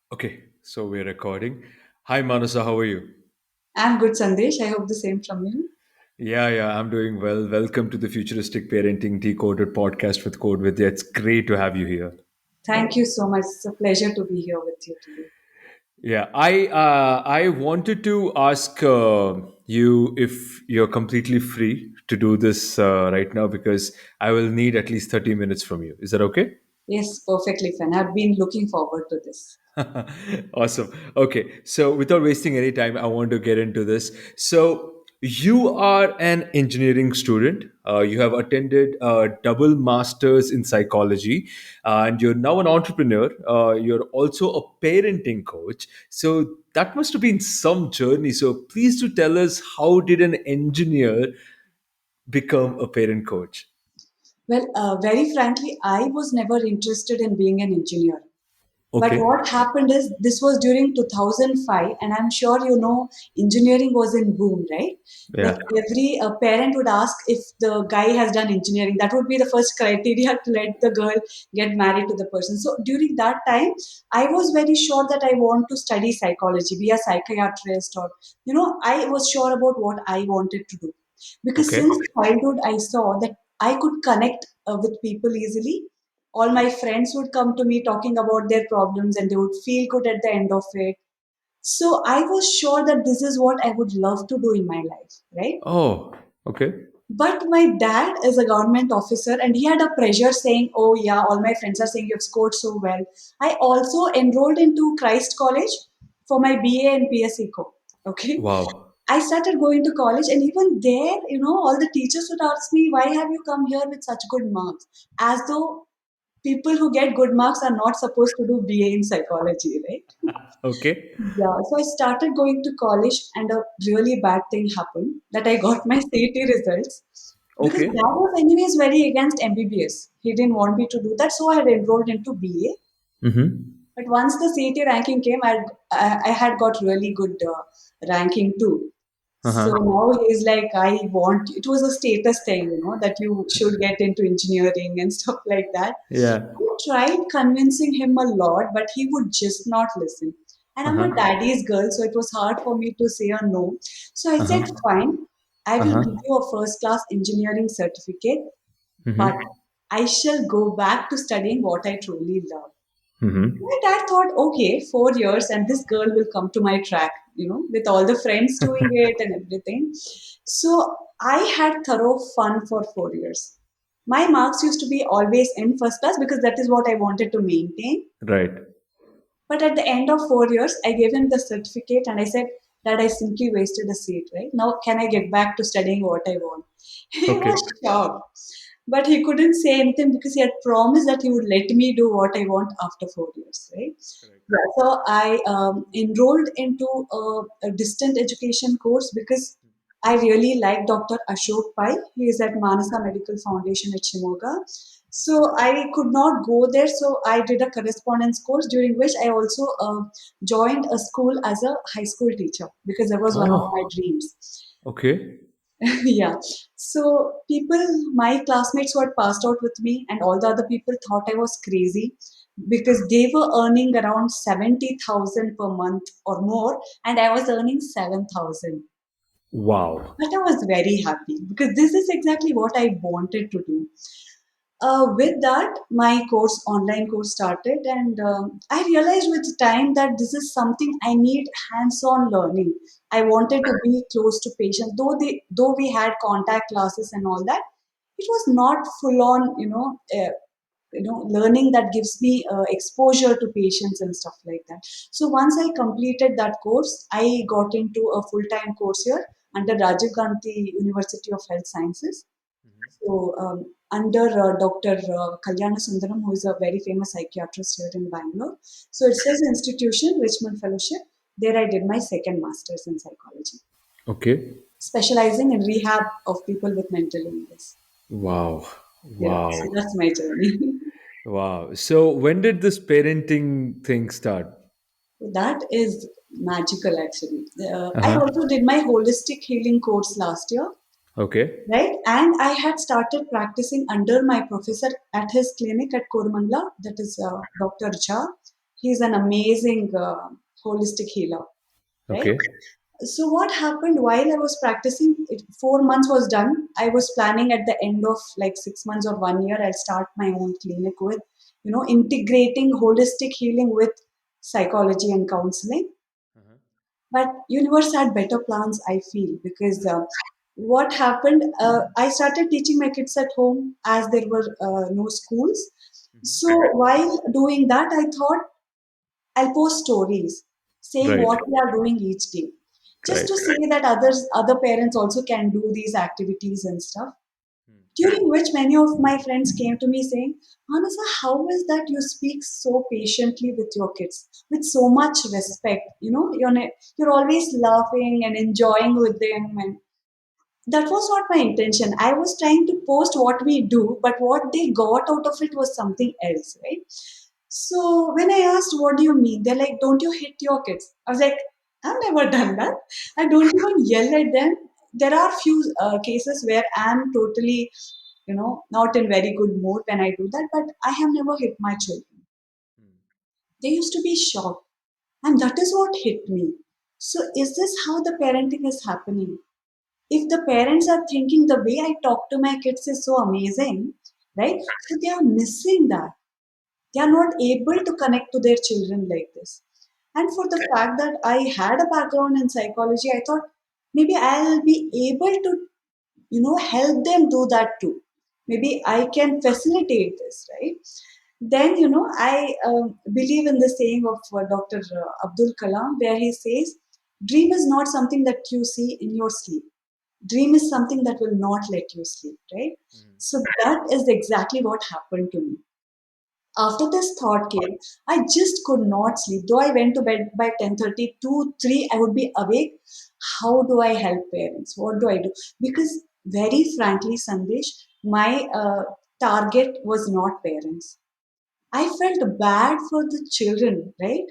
Okay, so we're recording. Hi, Manasa, how are you? I'm good, Sandesh. I hope the same from you. Yeah, I'm doing well. Welcome to the Futuristic Parenting Decoded podcast with Codevidhya. It's great to have you here. Thank you so much. It's a pleasure to be here with you today. I wanted to ask you if you're completely free to do this right now because I will need at least 30 minutes from you. Is that okay? Yes, perfectly fine. I've been looking forward to this. Awesome. Okay. So, without wasting any time, I want to get into this. So, you are an engineering student. You have attended a double master's in psychology, and you're now an entrepreneur. You're also a parenting coach. So, that must have been some journey. So, please do tell us, how did an engineer become a parent coach? Well, very frankly, I was never interested in being an engineer. But Okay. what happened is this was during 2005, and I'm sure you know engineering was in boom, right? Like Yeah. every parent would ask if the guy has done engineering. That would be the first criteria to let the girl get married to the person. So during that time, I was very sure that I want to study psychology, be a psychiatrist, or I was sure about what I wanted to do because Okay. since childhood I saw that I could connect with people easily. All my friends would come to me talking about their problems and they would feel good at the end of it. So I was sure that this is what I would love to do in my life, right? Oh, okay. But my dad is a government officer and he had a pressure saying, oh, yeah, all my friends are saying you've scored so well. I also enrolled into Christ College for my BA and PSC co. Okay. Wow. I started going to college, and even there, all the teachers would ask me, why have you come here with such good marks? As though people who get good marks are not supposed to do BA in psychology, right? Okay. Yeah, so I started going to college, and a really bad thing happened that I got my CET results because Okay. dad was anyways very against MBBS. He didn't want me to do that, so I had enrolled into BA. Mm-hmm. But once the CET ranking came, I had got really good ranking too. So Uh-huh. now he's like, I want, it was a status thing, that you should get into engineering and stuff like that. Yeah. I tried convincing him a lot, but he would just not listen. And I'm a Uh-huh. daddy's girl, so it was hard for me to say a no. So I said, Uh-huh. fine, I will give Uh-huh. you a first class engineering certificate, but Mm-hmm. I shall go back to studying what I truly love. Mm-hmm. My dad thought, okay, 4 years and this girl will come to my track, with all the friends doing it and everything. So I had thorough fun for 4 years. My marks used to be always in first class because that is what I wanted to maintain. Right. But at the end of 4 years, I gave him the certificate and I said, Dad, I simply wasted a seat, right? Now can I get back to studying what I want? He was Okay. shocked. But he couldn't say anything because he had promised that he would let me do what I want after 4 years, right? Correct. Yeah, so I enrolled into a distant education course because I really like Dr. Ashok Pai. He is at Manasa Medical Foundation at Shimoga. So I could not go there, so I did a correspondence course during which I also joined a school as a high school teacher because that was one of my Oh, dreams. okay. Yeah. So people, my classmates who had passed out with me, and all the other people thought I was crazy because they were earning around 70,000 per month or more, and I was earning 7,000. Wow. But I was very happy because this is exactly what I wanted to do. With that, my online course started, and I realized with time that this is something I need hands-on learning. I wanted to be close to patients, though we had contact classes and all that. It was not full on, learning that gives me exposure to patients and stuff like that. So once I completed that course, I got into a full-time course here under Rajiv Gandhi University of Health Sciences. So, under Dr. Kalyana Sundaram, who is a very famous psychiatrist here in Bangalore. So, it's his institution, Richmond Fellowship. There, I did my second master's in psychology, Okay. specializing in rehab of people with mental illness. Wow. Yeah, so Wow. that's my journey. Wow. So when did this parenting thing start? That is magical, actually. I Uh-huh. also did my holistic healing course last year, Okay. right? And I had started practicing under my professor at his clinic at Kormangla, that is Dr. Jha. He's an amazing holistic healer, right? Okay. So what happened while I was practicing? 4 months was done. I was planning at the end of like 6 months or 1 year, I'll start my own clinic with, integrating holistic healing with psychology and counseling. Uh-huh. But universe had better plans, I feel, because what happened? I started teaching my kids at home as there were no schools. Hmm. So while doing that, I thought I'll post stories saying Right. what we are doing each day, just Right. to say that other parents also can do these activities and stuff. Hmm. During which many of my friends came to me saying, Manasa, how is that you speak so patiently with your kids, with so much respect? You're always laughing and enjoying with them, and that was not my intention. I was trying to post what we do, but what they got out of it was something else, right? So when I asked, what do you mean? They're like, don't you hit your kids? I was like, I've never done that. I don't even yell at them. There are few cases where I'm totally, not in very good mood when I do that, but I have never hit my children. Hmm. They used to be shocked. And that is what hit me. So is this how the parenting is happening? If the parents are thinking the way I talk to my kids is so amazing, right? So they are missing that. They are not able to connect to their children like this. And for the fact that I had a background in psychology, I thought maybe I'll be able to, help them do that too. Maybe I can facilitate this, right? Then, I believe in the saying of Dr. Abdul Kalam, where he says, dream is not something that you see in your sleep. Dream is something that will not let you sleep, right? Hmm. So that is exactly what happened to me. After this thought came, I just could not sleep. Though I went to bed by 10:30, 2, 3, I would be awake. How do I help parents? What do I do? Because very frankly, Sandesh, my target was not parents. I felt bad for the children, right?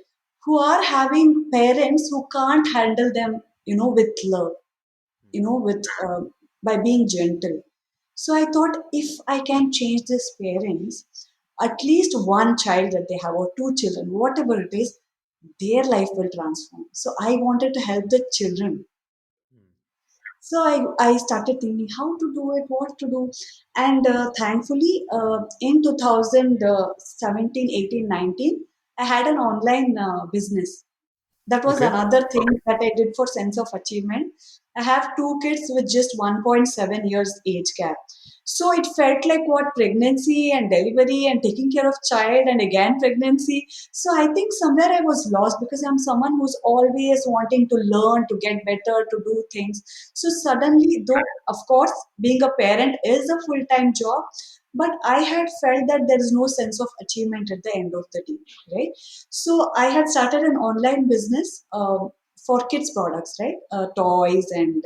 Who are having parents who can't handle them, with love, with by being gentle. So I thought if I can change these parents, at least one child that they have or two children, whatever it is, their life will transform. So I wanted to help the children. Hmm. So I started thinking how to do it, what to do. And thankfully, in 2017, 18, 19, I had an online business. That was Okay. another thing that I did for sense of achievement. I have two kids with just 1.7 years age gap. So it felt like what pregnancy and delivery and taking care of child and again pregnancy. So I think somewhere I was lost because I'm someone who's always wanting to learn, to get better, to do things. So suddenly, though, of course, being a parent is a full time job, but I had felt that there is no sense of achievement at the end of the day, right? So I had started an online business for kids products, right? Toys and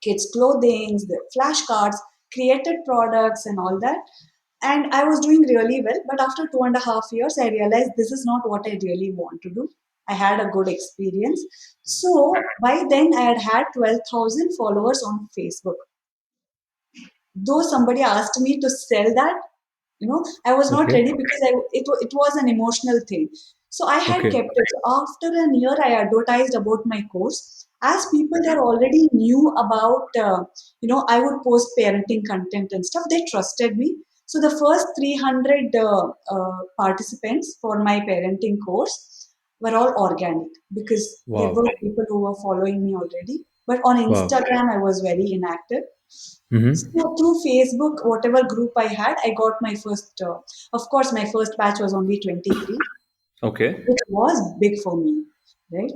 kids clothing, the flashcards, created products and all that. And I was doing really well. But after 2.5 years, I realized this is not what I really want to do. I had a good experience. Hmm. So by then, I had 12,000 followers on Facebook. Though somebody asked me to sell that, I was not Okay. ready because it was an emotional thing. So I had Okay. kept it. So after a year, I advertised about my course. As people that already knew about, I would post parenting content and stuff, they trusted me. So the first 300 participants for my parenting course were all organic because there Wow. were people who were following me already. But on Wow. Instagram, I was very inactive. Mm-hmm. So through Facebook, whatever group I had, I got my first. Of course, my first batch was only 23, Okay. which was big for me, right?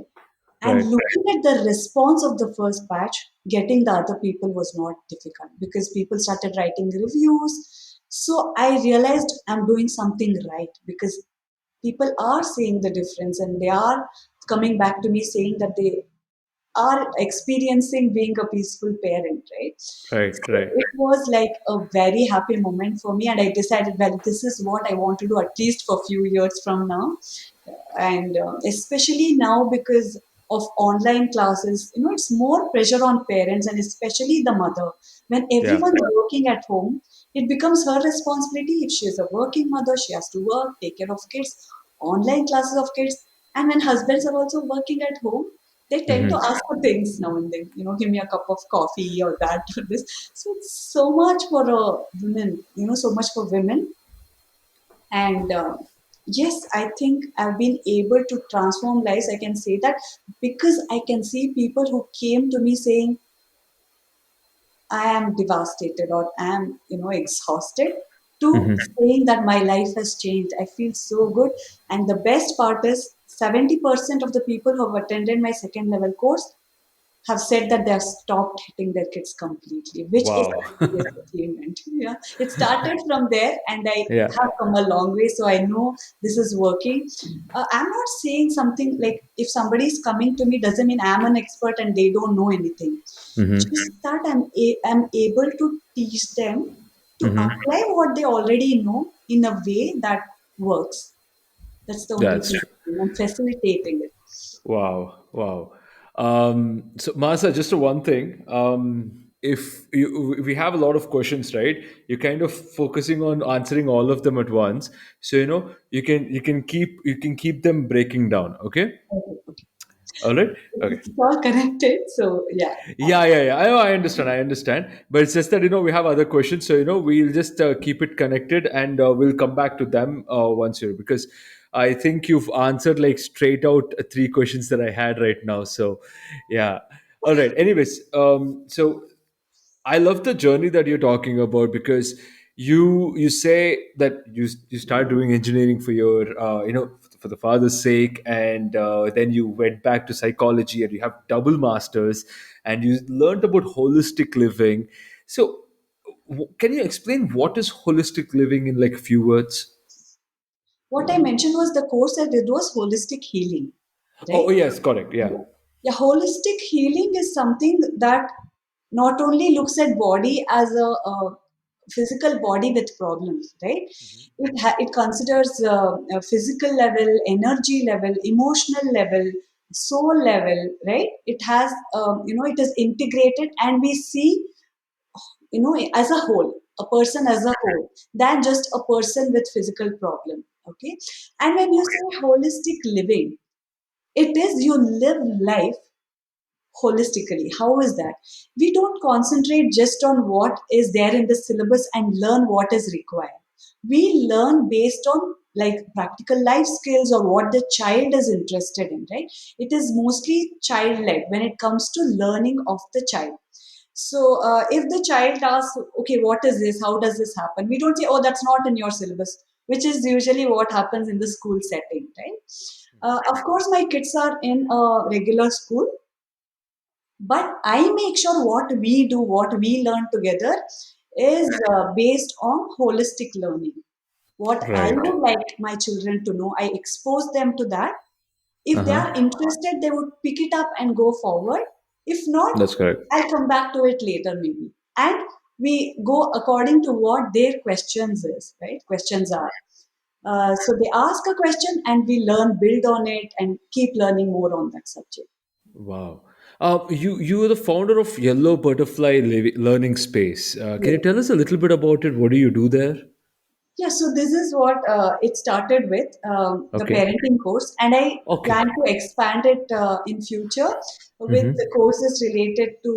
And Right. looking at the response of the first batch, getting the other people was not difficult because people started writing reviews. So I realized I'm doing something right because people are seeing the difference and they are coming back to me saying that they are experiencing being a peaceful parent, right? Right. So Right. it was like a very happy moment for me, and I decided, well, this is what I want to do at least for a few years from now, and especially now because of online classes, it's more pressure on parents and especially the mother. When Yeah. everyone's working at home, it becomes her responsibility. If she is a working mother, she has to work, take care of kids. online classes of kids. And when husbands are also working at home, they tend to ask for things now and then, give me a cup of coffee or that or this. So it's so much for women, so much for women. And yes, I think I've been able to transform lives. I can say that because I can see people who came to me saying, I am devastated or I am, exhausted, to saying that my life has changed. I feel so good. And the best part is 70% of the people who have attended my second level course have said that they have stopped hitting their kids completely, which is Wow. the biggest achievement. Yeah, it started from there, and I Yeah. have come a long way. So I know this is working. I'm not saying something like if somebody is coming to me doesn't mean I'm an expert and they don't know anything. Just that I'm able to teach them to apply what they already know in a way that works. That's the only That's thing true. I'm facilitating it. Wow, wow. So, Masa, just a one thing. If we have a lot of questions, right? You're kind of focusing on answering all of them at once. So you can keep them breaking down. Okay. Okay. All right. Okay. It's all connected. So yeah. Yeah, yeah, yeah. I understand. I understand. But it's just that we have other questions, so we'll just keep it connected, and we'll come back to them once here, because I think you've answered like straight out three questions that I had right now. So, yeah. All right. Anyways, so I love the journey that you're talking about, because you say that you start doing engineering for your for the father's sake, and then you went back to psychology and you have double masters, and you learned about holistic living. So can you explain what is holistic living in like a few words? What I mentioned was the course I did was holistic healing, Oh, right? yes, correct. Yeah. Yeah, holistic healing is something that not only looks at body as a physical body with problems, right? It considers a physical level, energy level, emotional level, soul level, right? It has, it is integrated, and we see, as a whole, a person as a whole, than just a person with physical problem. Okay, and when you say holistic living, it is you live life holistically. How is that? We don't concentrate just on what is there in the syllabus and learn what is required. We learn based on like practical life skills or what the child is interested in, right? It is mostly child led when it comes to learning of the child. So if the child asks, okay, what is this? How does this happen? We don't say, oh, that's not in your syllabus, which is usually what happens in the school setting, right? Of course, my kids are in a regular school, but I make sure what we do, what we learn together is based on holistic learning. What I Right. would like my children to know, I expose them to that. If they Uh-huh. are interested, they would pick it up and go forward. If not, That's correct. I'll come back to it later maybe. And we go according to what their questions is, right? Questions are. So they ask a question and we learn, build on it, and keep learning more on that subject. Wow. You are the founder of Yellow Butterfly Learning Space. Can you Yes. tell us a little bit about it? What do you do there? Yeah, so this is what it started with, the Okay. parenting course, and I Okay. plan to expand it in future with the courses related to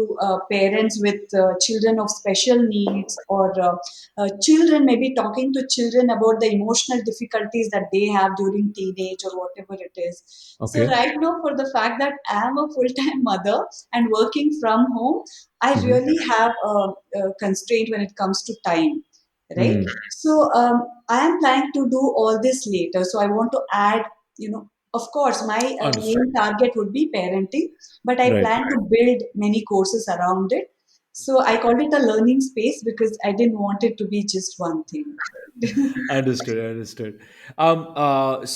parents with children of special needs, or children, maybe talking to children about the emotional difficulties that they have during teenage or whatever it is. So Okay. right now, for the fact that I am a full-time mother and working from home, I really have a constraint when it comes to time, right? So I am planning to do all this later. So I want to add, of course, my Understood. main target would be parenting, but I Right. plan to build many courses around it. So I called it a learning space because I didn't want it to be just one thing. Understood. Understood.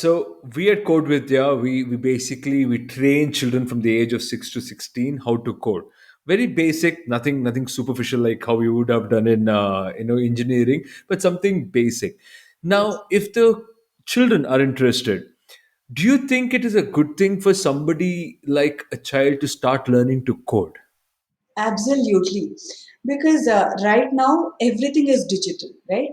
So we at Codevidhya, we basically we train children from the age of 6 to 16 how to code. Very basic, nothing superficial like how you would have done in engineering, but something basic. Yes. Now, if the children are interested, do you think it is a good thing for somebody like a child to start learning to code? Absolutely. Because right now everything is digital, right?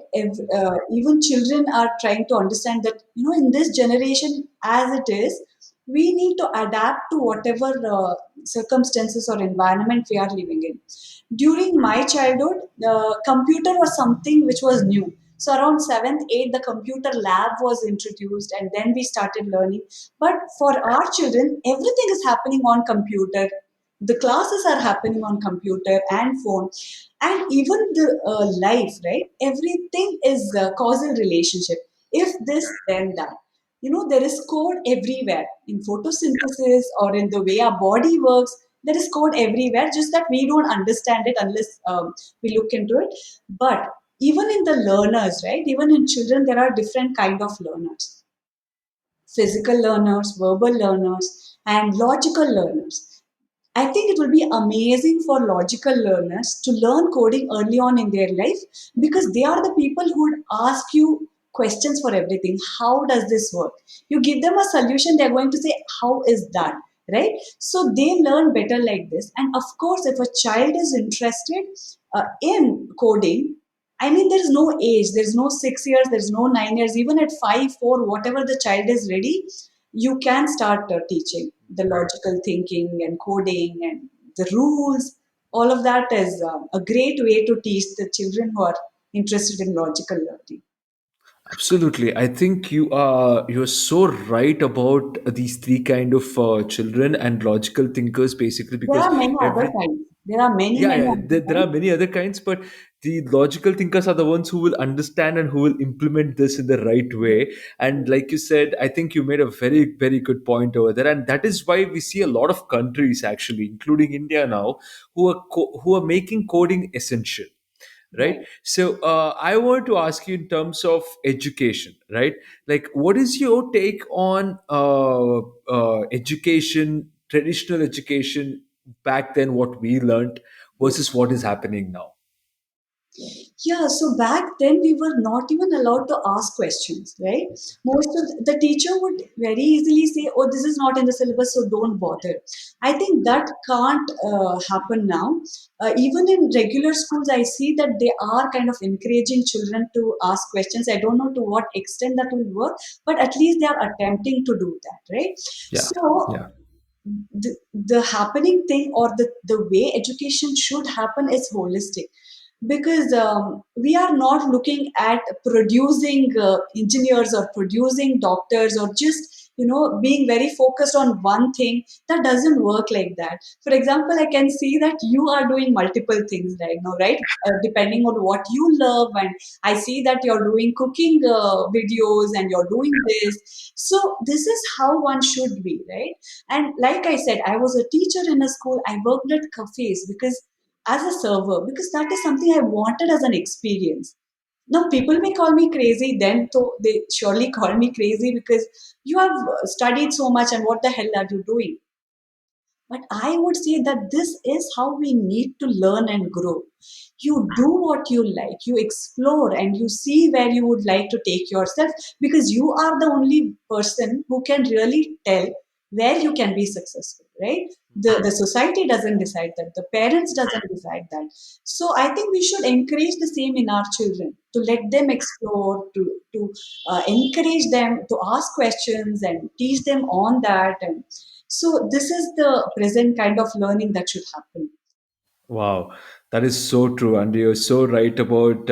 Even children are trying to understand that, in this generation as it is, we need to adapt to whatever circumstances or environment we are living in. During my childhood, the computer was something which was new. So around seventh, eighth, the computer lab was introduced, and then we started learning. But for our children, everything is happening on computer. The classes are happening on computer and phone, and even the life, right? Everything is causal relationship. If this, then that. There is code everywhere in photosynthesis or in the way our body works. There is code everywhere, just that we don't understand it unless we look into it. But even in the learners, right? Even in children, there are different kind of learners: physical learners, verbal learners, and logical learners. I think it will be amazing for logical learners to learn coding early on in their life, because they are the people who would ask you questions for everything. How does this work? You give them a solution, they're going to say, how is that? Right? So they learn better like this. And of course, if a child is interested in coding, I mean, there's no age, there's no 6 years, there's no 9 years, even at 5, 4, whatever the child is ready, you can start teaching the logical thinking and coding and the rules. All of that is a great way to teach the children who are interested in logical learning. Absolutely. I think you're so right about these three kind of children and logical thinkers, basically, There because are many other every kinds. There are many, yeah, many yeah, other there are kinds. many other kinds, but the logical thinkers are the ones who will understand and who will implement this in the right way. And like you said, I think you made a very, very good point over there, and that is why we see a lot of countries, actually, including India now, who are making coding essential, right? Right. So I want to ask you in terms of education, right? Like, what is your take on education, traditional education back then, what we learned versus what is happening now? Yeah, so back then we were not even allowed to ask questions, right? Most of the teacher would very easily say, "Oh, this is not in the syllabus, so don't bother." I think that can't happen now. Even in regular schools, I see that they are kind of encouraging children to ask questions. I don't know to what extent that will work, but at least they are attempting to do that, right? Yeah, So yeah. the happening thing, or the way education should happen, is holistic, because we are not looking at producing engineers or producing doctors, or just being very focused on one thing. That doesn't work like that. For example, I can see that you are doing multiple things right now, right? Depending on what you love, and I see that you're doing cooking videos and you're doing this. So this is how one should be, right? And like I said, I was a teacher in a school. I worked at cafes because as a server, because that is something I wanted as an experience. Now people may call me crazy, then so they surely call me crazy because you have studied so much and what the hell are you doing? But I would say that this is how we need to learn and grow. You do what you like, you explore, and you see where you would like to take yourself, because you are the only person who can really tell where you can be successful, right? The society doesn't decide that, the parents doesn't decide that. So I think we should encourage the same in our children, to let them explore, to encourage them to ask questions and teach them on that. And so this is the present kind of learning that should happen. Wow, that is so true, and you're so right about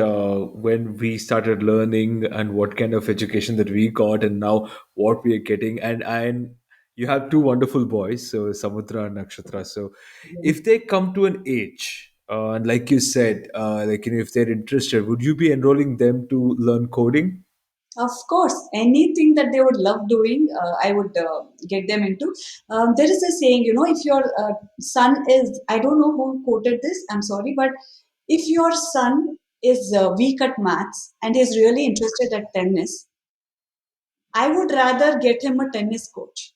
when we started learning and what kind of education that we got, and now what we are getting. And you have two wonderful boys, so Samudra and Nakshatra. So, if they come to an age, and like you said, if they're interested, would you be enrolling them to learn coding? Of course, anything that they would love doing, I would get them into. There is a saying, if your son is, I don't know who quoted this, I'm sorry, but if your son is weak at maths and is really interested at tennis, I would rather get him a tennis coach,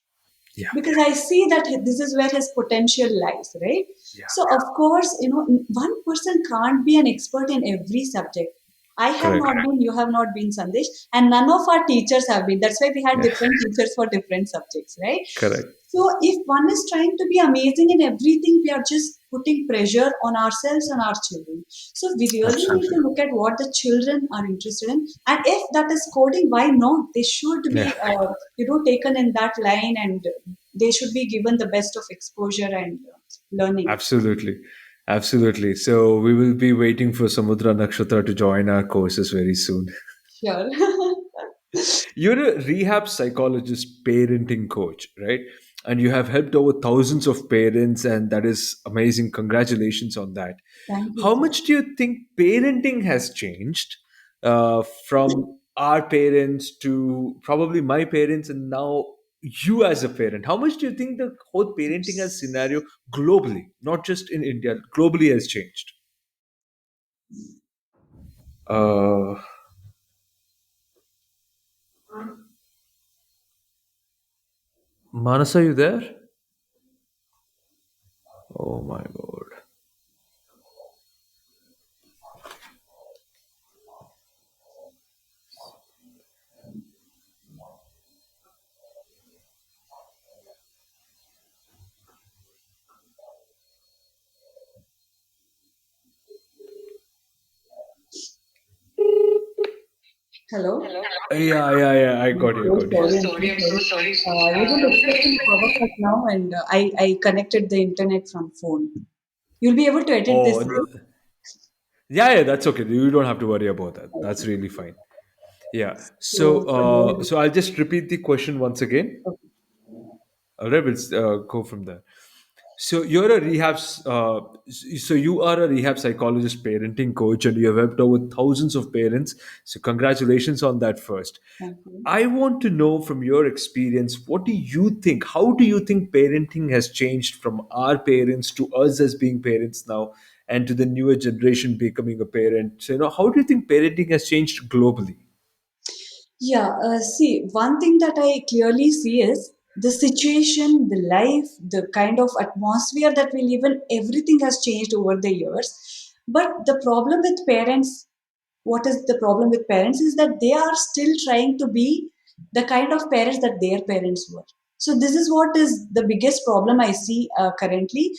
Yeah, because I see that this is where his potential lies, right? yeah, So, of course, one person can't be an expert in every subject. I have correct. not been, you have not been, Sandesh, and none of our teachers have been. That's why we had Yeah, different teachers for different subjects, right? correct. So if one is trying to be amazing in everything, we are just putting pressure on ourselves and our children. So we really need to Absolutely. look at what the children are interested in, and if that is coding, why not? They should Yeah, be, taken in that line, and they should be given the best of exposure and learning. absolutely. Absolutely. So we will be waiting for Samudra Nakshatra to join our courses very soon. Sure. You're a rehab psychologist, parenting coach, right? And you have helped over thousands of parents, and that is amazing. Congratulations on that. Thank you, How sir. much do you think parenting has changed from our parents to probably my parents, and now you as a parent? How much do you think the whole parenting as scenario globally, not just in India, globally has changed? Uh, Manasa, you there? Oh my god. Hello. Yeah, yeah, yeah. I I'm got you. so Got you. sorry. I'm so sorry. I wasn't expecting power cut now, and I connected the internet from phone. You'll be able to edit Oh, this, right? yeah, yeah. That's okay. You don't have to worry about that. That's Okay. really fine. Yeah. So, So, so so I'll just repeat the question once again. okay. All right, we'll go from there. So you're a so you are a rehab psychologist, parenting coach, and you have helped over thousands of parents. So congratulations on that first. Thank you. I want to know from your experience, what do you think? How do you think parenting has changed from our parents to us as being parents now, and to the newer generation becoming a parent? So, how do you think parenting has changed globally? Yeah, see, one thing that I clearly see is the situation, the life, the kind of atmosphere that we live in, everything has changed over the years. But the problem with parents, what is the problem with parents is that they are still trying to be the kind of parents that their parents were. So this is what is the biggest problem I see currently,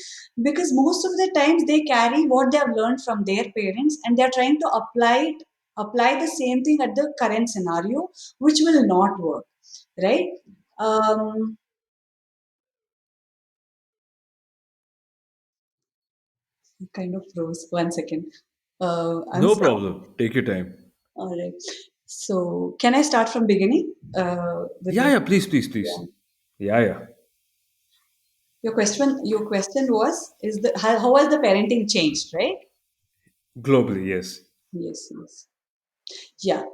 because most of the times they carry what they have learned from their parents and they are trying to apply the same thing at the current scenario, which will not work, right? um, Kind of froze. One second. I'm No sorry. problem. Take your time. All right. So can I start from beginning with Yeah, the yeah. Please, please, please. yeah. Yeah, yeah. Your question was, is the how has the parenting changed, right? Globally, yes. Yes, yes. Yeah.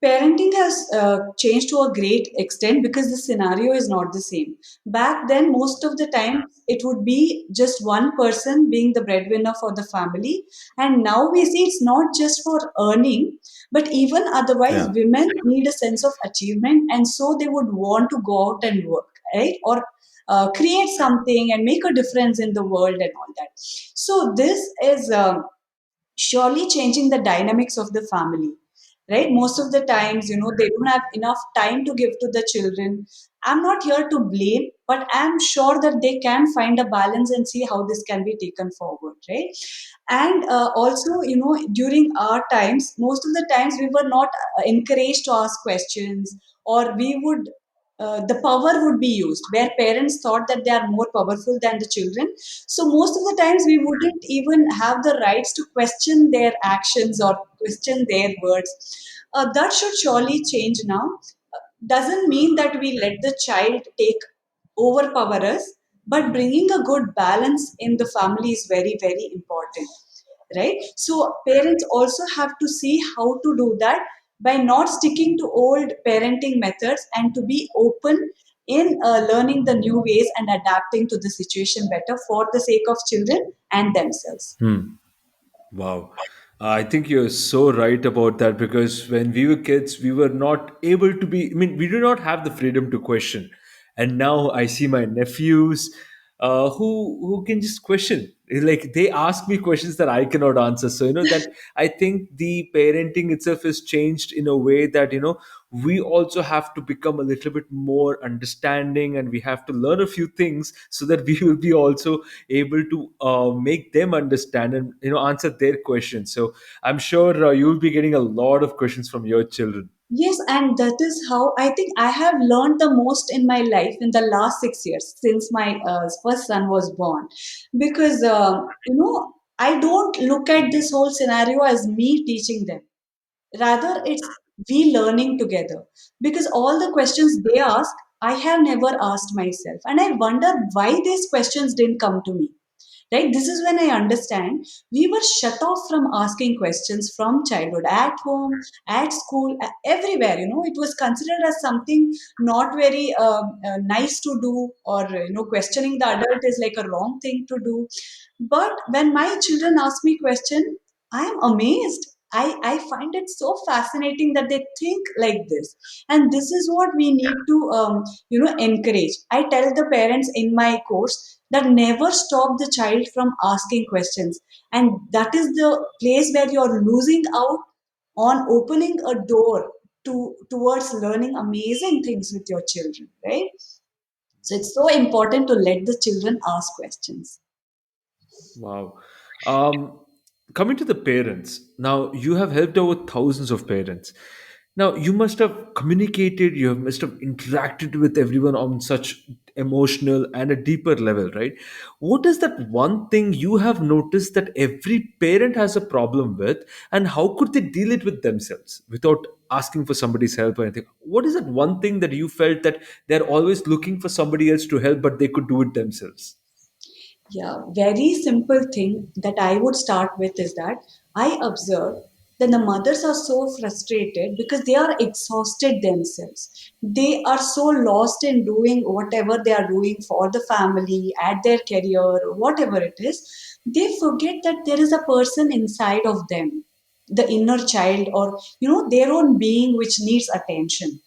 Parenting has changed to a great extent because the scenario is not the same. Back then, most of the time, it would be just one person being the breadwinner for the family. And now we see it's not just for earning, but even otherwise, Yeah. women need a sense of achievement. And so they would want to go out and work, right? Or create something and make a difference in the world and all that. So this is surely changing the dynamics of the family, right? Most of the times, they don't have enough time to give to the children. I'm not here to blame, but I'm sure that they can find a balance and see how this can be taken forward, right? And also, during our times, most of the times we were not encouraged to ask questions, or we would the power would be used where parents thought that they are more powerful than the children. So most of the times we wouldn't even have the rights to question their actions or question their words. That should surely change now. Doesn't mean that we let the child take overpower us, but bringing a good balance in the family is very, very important, right? So parents also have to see how to do that by not sticking to old parenting methods and to be open in learning the new ways and adapting to the situation better for the sake of children and themselves. Wow. I think you're so right about that, because when we were kids, we were not able to be, I mean, we do not have the freedom to question. And now I see my nephews. who can just question. Like they ask me questions that I cannot answer. So that I think the parenting itself is changed in a way that we also have to become a little bit more understanding, and we have to learn a few things so that we will be also able to make them understand and answer their questions. So I'm sure you'll be getting a lot of questions from your children. Yes, and that is how I think I have learned the most in my life in the last 6 years since my first son was born. Because, I don't look at this whole scenario as me teaching them. Rather, it's we learning together. Because all the questions they ask, I have never asked myself. And I wonder why these questions didn't come to me. Right? This is when I understand we were shut off from asking questions from childhood, at home, at school, everywhere. It was considered as something not very nice to do, or questioning the adult is like a wrong thing to do. But when my children ask me question, I am amazed. I find it so fascinating that they think like this, and this is what we need to encourage. I tell the parents in my course that never stop the child from asking questions, and that is the place where you're losing out on opening a door towards learning amazing things with your children, right? So it's so important to let the children ask questions. Wow. Um, Coming to the parents, now you have helped over thousands of parents. Now you must have communicated, must have interacted with everyone on such emotional and a deeper level, right? What is that one thing you have noticed that every parent has a problem with, and how could they deal it with themselves without asking for somebody's help or anything? What is that one thing that you felt that they're always looking for somebody else to help, but they could do it themselves? Yeah, very simple thing that I would start with is that I observe that the mothers are so frustrated because they are exhausted themselves. They are so lost in doing whatever they are doing for the family, at their career, whatever it is. They forget that there is a person inside of them, the inner child, or their own being which needs attention.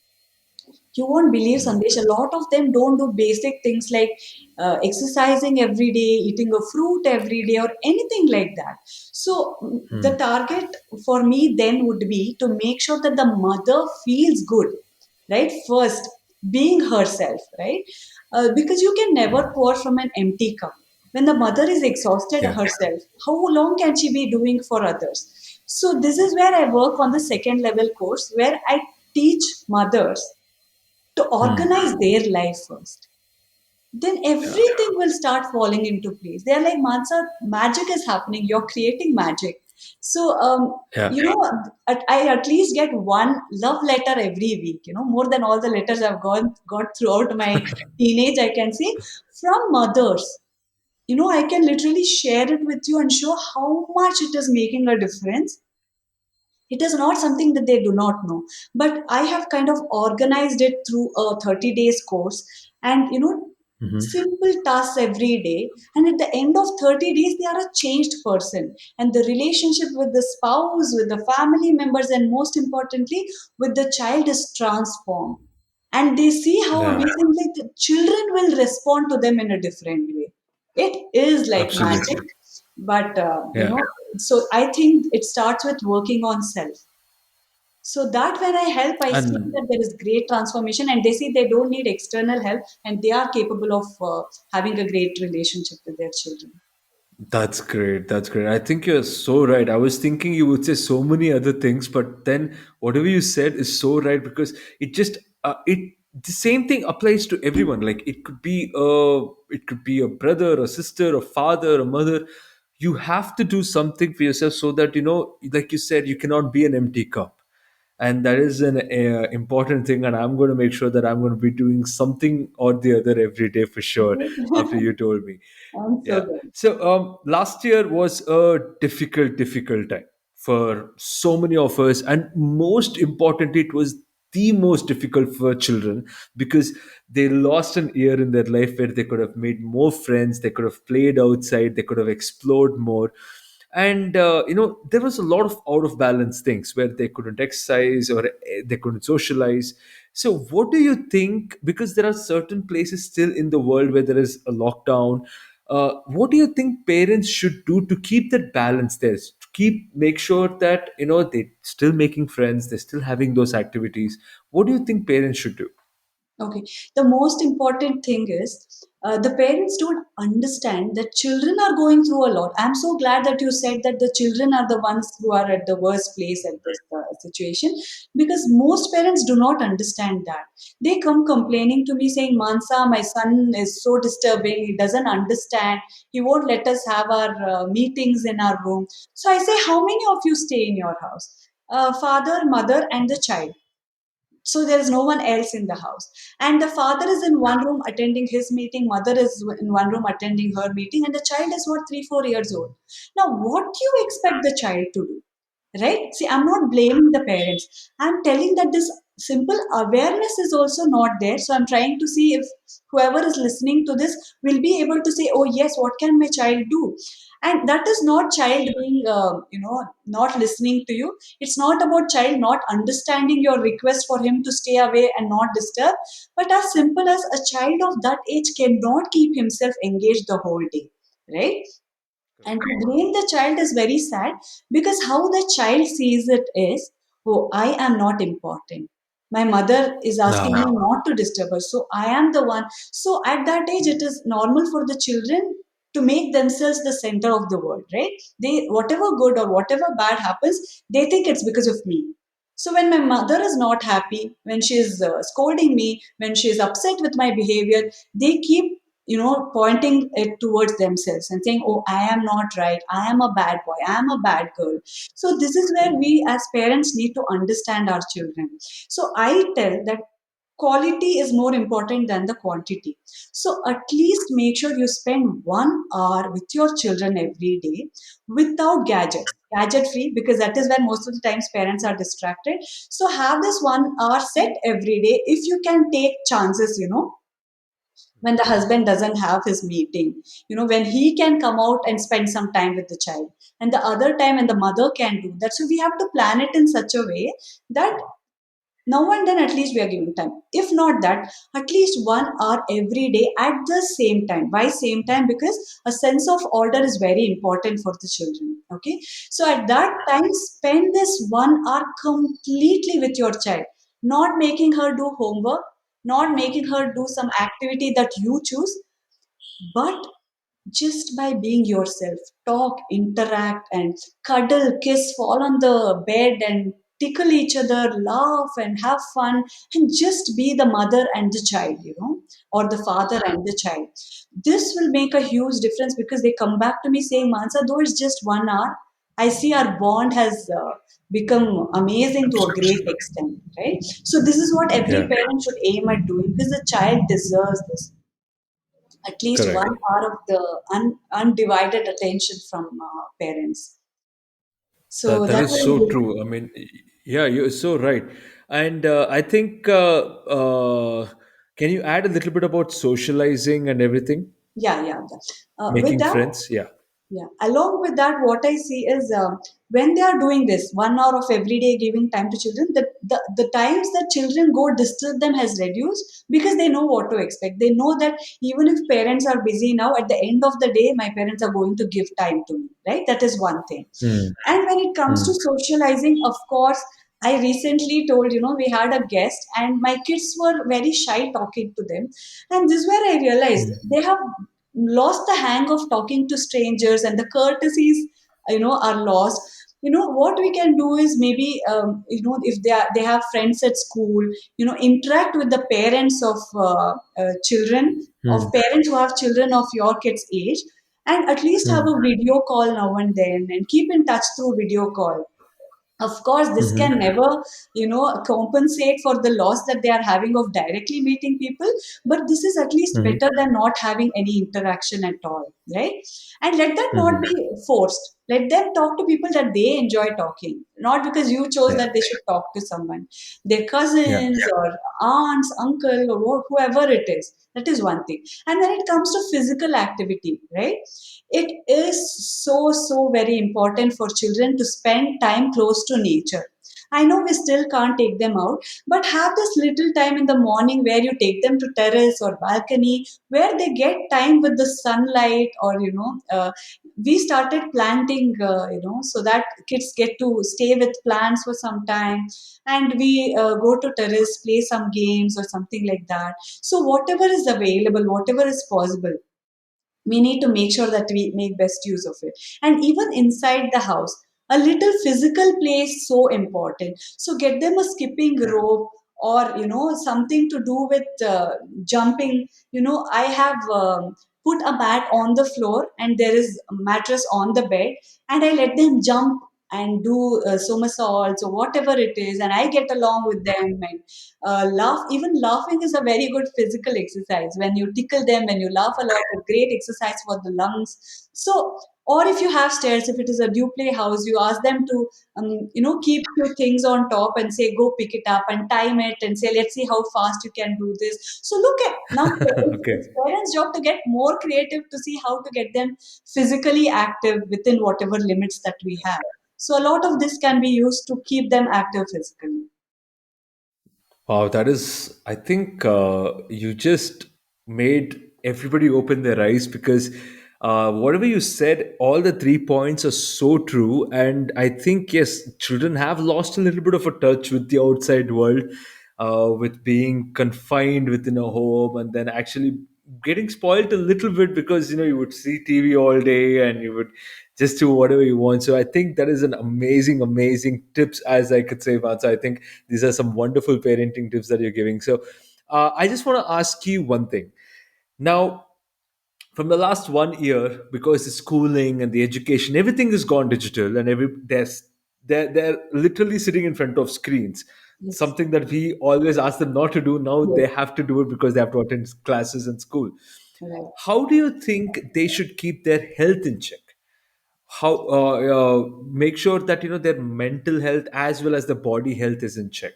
You won't believe, Sandesh, a lot of them don't do basic things like exercising every day, eating a fruit every day, or anything like that. So the target for me then would be to make sure that the mother feels good, right? First, being herself, right? Because you can never pour from an empty cup. When the mother is exhausted Yeah. herself, how long can she be doing for others? So this is where I work on the second level course, where I teach mothers to organize their life first. Then Yeah. everything will start falling into place. They're like, Mansa, magic is happening. You're creating magic. So, Yeah. I at least get one love letter every week, more than all the letters I've got throughout my teenage, I can say, from mothers. I can literally share it with you and show how much it is making a difference. It is not something that they do not know, but I have kind of organized it through a 30 days course, and simple tasks every day, and at the end of 30 days they are a changed person, and the relationship with the spouse, with the family members, and most importantly with the child is transformed, and they see how Yeah. amazing, like the children will respond to them in a different way. It is like magic. Absolutely. But Yeah. so I think it starts with working on self, so that when I help, I see And that there is great transformation, and they see they don't need external help, and they are capable of having a great relationship with their children. that's great. That's great. I think you're so right. I was thinking you would say so many other things, but then whatever you said is so right, because it just it the same thing applies to everyone. Like it could be a brother, a sister, a father, a mother. You have to do something for yourself so that like you said, you cannot be an empty cup. And that is an important thing, and I'm going to make sure that I'm going to be doing something or the other every day for sure after you told me. I'm so Yeah. good. So last year was a difficult time for so many of us, and most importantly, it was the most difficult for children because they lost an year in their life where they could have made more friends, they could have played outside, they could have explored more. And there was a lot of out of balance things where they couldn't exercise or they couldn't socialize. So, what do you think? Because there are certain places still in the world where there is a lockdown. What do you think parents should do to keep that balance there? To keep make sure that they're still making friends, they're still having those activities. What do you think parents should do? Okay. The most important thing is the parents don't understand that children are going through a lot. I'm so glad that you said that the children are the ones who are at the worst place at this situation, because most parents do not understand that. They come complaining to me saying, Mansa, my son is so disturbing. He doesn't understand. He won't let us have our meetings in our room. So I say, how many of you stay in your house? Father, mother, and the child. So there is no one else in the house, and the father is in one room attending his meeting, mother is in one room attending her meeting, and the child is what, 3 4 years old. Now what do you expect the child to do? Right? See, I'm not blaming the parents, I'm telling that this simple awareness is also not there. So I'm trying to see if whoever is listening to this will be able to say, oh yes, what can my child do? And that is not child being not listening to you. It's not about child not understanding your request for him to stay away and not disturb, but as simple as a child of that age cannot keep himself engaged the whole day, right? And to blame the child is very sad, because how the child sees it is, oh, I am not important. My mother is asking me not to disturb her, so I am the one. So at that age, it is normal for the children to make themselves the center of the world, right? They, whatever good or whatever bad happens, they think it's because of me. So when my mother is not happy, when she is scolding me, when she is upset with my behavior, they keep pointing it towards themselves and saying, oh, I am not right, I am a bad boy, I am a bad girl. So this is where we as parents need to understand our children. So I tell that quality is more important than the quantity. So at least make sure you spend 1 hour with your children every day without gadgets, gadget free, because that is where most of the times parents are distracted. So have this 1 hour set every day. If you can take chances, when the husband doesn't have his meeting, when he can come out and spend some time with the child, and the other time when the mother can do that. So we have to plan it in such a way that now and then at least we are giving time. If not that, at least 1 hour every day at the same time. Why same time? Because a sense of order is very important for the children. Okay. So at that time, spend this 1 hour completely with your child, not making her do homework, not making her do some activity that you choose, but just by being yourself, talk, interact, and cuddle, kiss, fall on the bed and tickle each other, laugh and have fun, and just be the mother and the child, or the father and the child. This will make a huge difference, because they come back to me saying, Mansa, though it's just 1 hour, I see our bond has become amazing to a great extent, right? So this is what every Yeah, parent should aim at doing, because the child deserves this, at least correct. 1 hour of the undivided attention from parents. So That that is so will, true. I mean, yeah, you're so right. And I think, can you add a little bit about socializing and everything, yeah, yeah. With making that, friends? Yeah. yeah. Along with that, what I see is when they are doing this 1 hour of every day giving time to children, the times that children go disturb them has reduced, because they know what to expect. They know that even if parents are busy now, at the end of the day, my parents are going to give time to me, right? That is one thing. Mm, And when it comes to mm, socializing, of course, I recently told, we had a guest and my kids were very shy talking to them. And this is where I realized mm, they have lost the hang of talking to strangers, and the courtesies, are lost. What we can do is maybe, if they have friends at school, interact with the parents of children, of mm, parents who have children of your kids' age, and at least have a mm, video call now and then and keep in touch through video call. Of course, this can mhm, never compensate for the loss that they are having of directly meeting people, but this is at least mhm, better than not having any interaction at all, right? And let that not mhm. be forced. Let them talk to people that they enjoy talking, not because you chose Yeah, that they should talk to someone, their yeah, cousins or aunts, uncle, or whoever it is. That is one thing. And when it comes to physical activity, right, it is so very important for children to spend time close to nature. I know we still can't take them out, but have this little time in the morning where you take them to terrace or balcony where they get time with the sunlight, or we started planting, so that kids get to stay with plants for some time, and we go to terrace, play some games or something like that. So whatever is available, whatever is possible, we need to make sure that we make best use of it. And even inside the house, a little physical play is so important. So get them a skipping rope, or something to do with jumping. I have put a mat on the floor and there is a mattress on the bed, and I let them jump and do somersaults or whatever it is, and I get along with them and laugh. Even laughing is a very good physical exercise. When you tickle them, when you laugh a lot, a great exercise for the lungs. So, or if you have stairs, if it is a duplex house, you ask them to, keep your things on top and say, go pick it up and time it and say, let's see how fast you can do this. So look at now, Okay. it's parents' job to get more creative to see how to get them physically active within whatever limits that we have. So a lot of this can be used to keep them active physically. Wow, that is, I think you just made everybody open their eyes, because whatever you said, all the 3 points are so true. And I think, yes, children have lost a little bit of a touch with the outside world, with being confined within a home, and then actually getting spoiled a little bit because, you would see TV all day and you would just do whatever you want. So I think that is an amazing, amazing tips, as I could say, Vansa. I think these are some wonderful parenting tips that you're giving. So I just want to ask you one thing. Now, from the last 1 year, because the schooling and the education, everything has gone digital, and they're literally sitting in front of screens. Yes. Something that we always ask them not to do, now Yes. they have to do it because they have to attend classes in school. Right. How do you think they should keep their health in check? How make sure that their mental health as well as the body health is in check?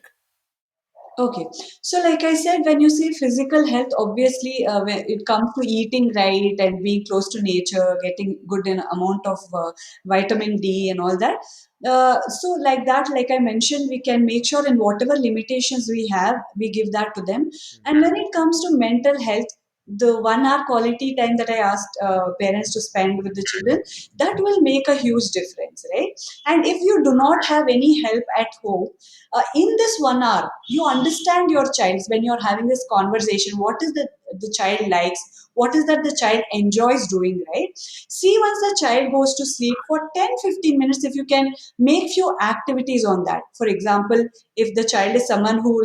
Okay. So, like I said, when you say physical health, obviously, when it comes to eating right and being close to nature, getting good in amount of vitamin D and all that. So, like that, like I mentioned, we can make sure in whatever limitations we have, we give that to them. And when it comes to mental health, the 1 hour quality time that I asked parents to spend with the children, that will make a huge difference, right? And if you do not have any help at home, in this 1 hour you understand your child. When you're having this conversation, what is the child likes, what is that the child enjoys doing, right? See, once the child goes to sleep for 10-15 minutes, if you can make few activities on that. For example, if the child is someone who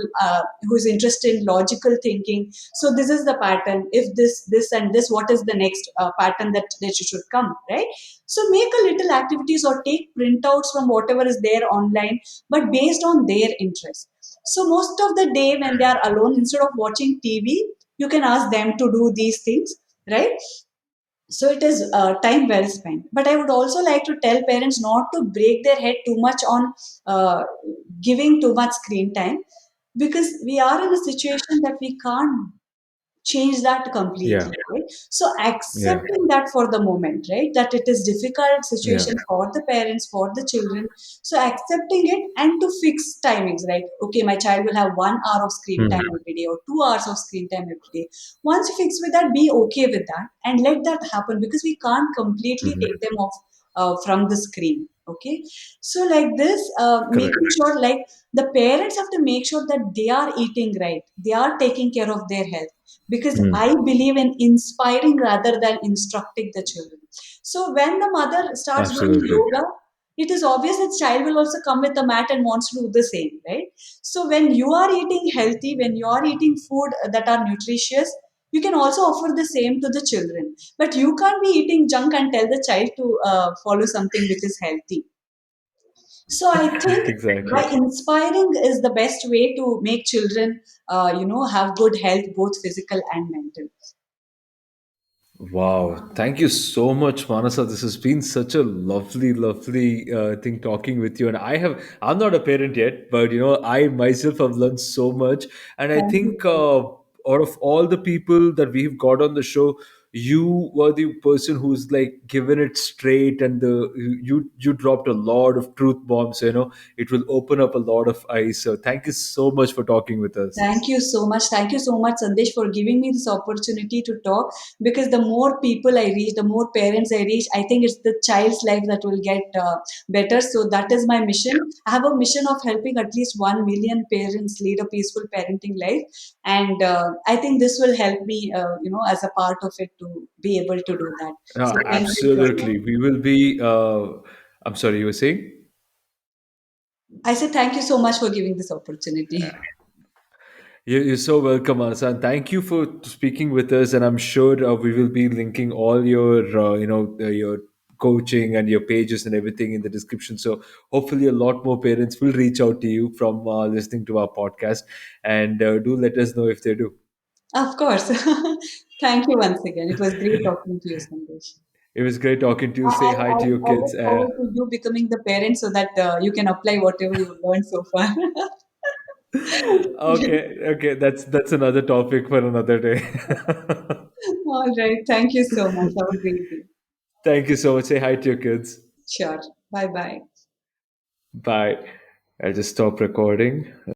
is interested in logical thinking, so this is the pattern. If this and this, what is the next pattern that you should come, right? So make a little activities or take printouts from whatever is there online, but based on their interest. So most of the day when they are alone, instead of watching TV, you can ask them to do these things, right? So it is time well spent. But I would also like to tell parents not to break their head too much on uh, giving too much screen time, because we are in a situation that we can't change that Yeah. completely, right? So Yeah. accepting that for the moment, right, that it is difficult Yeah. situation for the parents, for the children. So accepting it and to fix timings, right? Okay, my child will have 1 hour of screen Hmm. time every day or 2 hours of screen time every day. Once you fix with that, be okay with that and let that happen, because we can't completely take Mhm. them off from the screen. Okay. So like this, Correct. making sure, like, the parents have to make sure that they are eating right, they are taking care of their health, because Hmm. I believe in inspiring rather than instructing the children. So when the mother starts doing Absolutely. yoga, it is obvious that child will also come with a mat and wants to do the same, right? So when you are eating healthy, when you are eating food that are nutritious, you can also offer the same to the children. But you can't be eating junk and tell the child to follow something which is healthy. So I think Exactly. by inspiring is the best way to make children, have good health, both physical and mental. Wow. Thank you so much, Manasa. This has been such a lovely, lovely thing talking with you. And I'm not a parent yet, but I myself have learned so much. And I Thank think you. out of all the people that we've got on the show, you were the person who's like given it straight, and you dropped a lot of truth bombs. It will open up a lot of eyes. So thank you so much for talking with us. Thank you so much. Thank you so much, Sandesh, for giving me this opportunity to talk. Because the more people I reach, the more parents I reach, I think it's the child's life that will get better. So that is my mission. I have a mission of helping at least 1 million parents lead a peaceful parenting life, and I think this will help me, as a part of it to be able to do that. So thank you so much. Absolutely, we will be. I'm sorry, you were saying. I say thank you so much for giving this opportunity. You're so welcome, Asa. Thank you for speaking with us, and I'm sure we will be linking all your, your coaching and your pages and everything in the description. So hopefully, a lot more parents will reach out to you from listening to our podcast, and do let us know if they do. Of course. Thank you once again. It was great talking to you, Sandesh. It was great talking to I, you. I, Say hi I to your I kids. look forward to you becoming the parent so that you can apply whatever you've learned so far. Okay, okay, that's another topic for another day. All right. Thank you so much. Have a great day. Thank you so much. Say hi to your kids. Sure. Bye bye. Bye. I'll just stop recording.